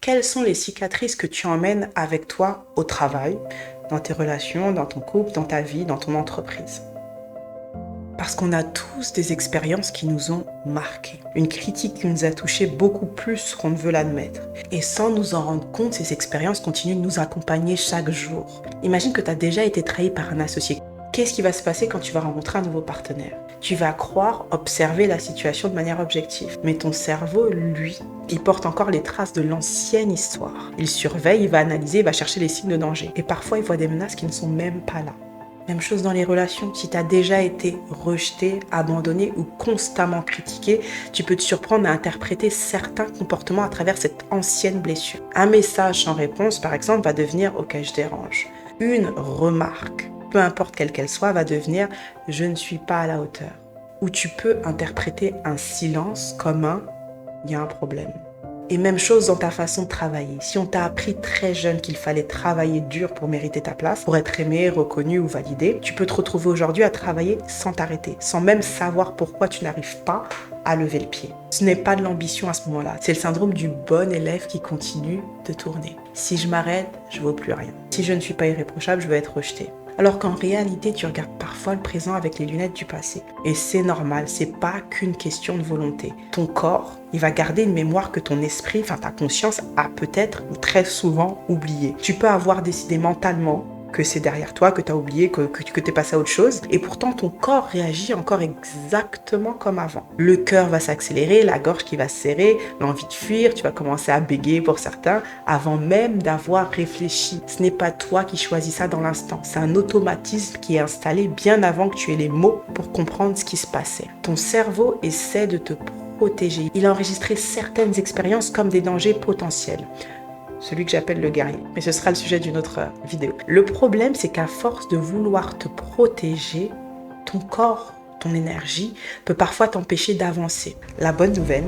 Quelles sont les cicatrices que tu emmènes avec toi au travail, dans tes relations, dans ton couple, dans ta vie, dans ton entreprise? Parce qu'on a tous des expériences qui nous ont marqués. Une critique qui nous a touchés beaucoup plus qu'on ne veut l'admettre. Et sans nous en rendre compte, ces expériences continuent de nous accompagner chaque jour. Imagine que tu as déjà été trahi par un associé. Qu'est-ce qui va se passer quand tu vas rencontrer un nouveau partenaire? Tu vas croire observer la situation de manière objective. Mais ton cerveau, lui, il porte encore les traces de l'ancienne histoire. Il surveille, il va analyser, il va chercher les signes de danger. Et parfois, il voit des menaces qui ne sont même pas là. Même chose dans les relations. Si tu as déjà été rejeté, abandonné ou constamment critiqué, tu peux te surprendre à interpréter certains comportements à travers cette ancienne blessure. Un message sans réponse, par exemple, va devenir « Ok, je dérange ». Une remarque, peu importe quelle qu'elle soit, va devenir « Je ne suis pas à la hauteur ». Ou tu peux interpréter un silence comme un « Il y a un problème ». Et même chose dans ta façon de travailler. Si on t'a appris très jeune qu'il fallait travailler dur pour mériter ta place, pour être aimé, reconnu ou validé, tu peux te retrouver aujourd'hui à travailler sans t'arrêter, sans même savoir pourquoi tu n'arrives pas à lever le pied. Ce n'est pas de l'ambition à ce moment-là, c'est le syndrome du bon élève qui continue de tourner. Si je m'arrête, je ne vaux plus rien. Si je ne suis pas irréprochable, je vais être rejeté. Alors qu'en réalité, tu regardes parfois le présent avec les lunettes du passé. Et c'est normal, c'est pas qu'une question de volonté. Ton corps, il va garder une mémoire que ton esprit, enfin ta conscience, a peut-être ou très souvent oubliée. Tu peux avoir décidé mentalement que c'est derrière toi, que tu as oublié, que tu es passé à autre chose. Et pourtant, ton corps réagit encore exactement comme avant. Le cœur va s'accélérer, la gorge qui va se serrer, l'envie de fuir, tu vas commencer à bégayer pour certains, avant même d'avoir réfléchi. Ce n'est pas toi qui choisis ça dans l'instant. C'est un automatisme qui est installé bien avant que tu aies les mots pour comprendre ce qui se passait. Ton cerveau essaie de te protéger. Il a enregistré certaines expériences comme des dangers potentiels. Celui que j'appelle le guerrier. Mais ce sera le sujet d'une autre vidéo. Le problème, c'est qu'à force de vouloir te protéger, ton corps, ton énergie, peut parfois t'empêcher d'avancer. La bonne nouvelle,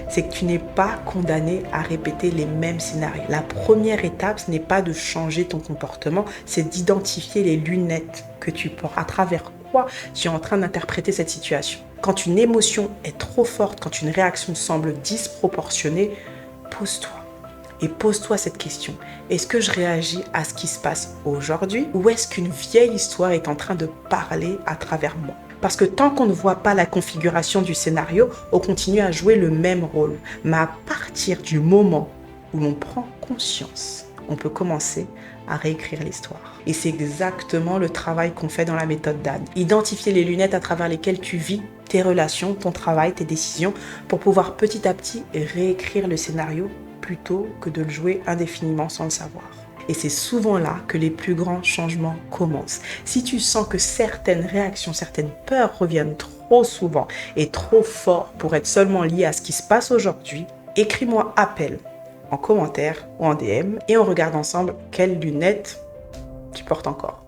c'est que tu n'es pas condamné à répéter les mêmes scénarios. La première étape, ce n'est pas de changer ton comportement, c'est d'identifier les lunettes que tu portes. À travers quoi tu es en train d'interpréter cette situation. Quand une émotion est trop forte, quand une réaction semble disproportionnée, pose-toi. Et pose-toi cette question. Est-ce que je réagis à ce qui se passe aujourd'hui ou est-ce qu'une vieille histoire est en train de parler à travers moi? Parce que tant qu'on ne voit pas la configuration du scénario, on continue à jouer le même rôle. Mais à partir du moment où l'on prend conscience, on peut commencer à réécrire l'histoire. Et c'est exactement le travail qu'on fait dans la méthode Dan. Identifier les lunettes à travers lesquelles tu vis tes relations, ton travail, tes décisions, pour pouvoir petit à petit réécrire le scénario plutôt que de le jouer indéfiniment sans le savoir. Et c'est souvent là que les plus grands changements commencent. Si tu sens que certaines réactions, certaines peurs reviennent trop souvent et trop fort pour être seulement liées à ce qui se passe aujourd'hui, écris-moi appel en commentaire ou en DM et on regarde ensemble quelles lunettes tu portes encore.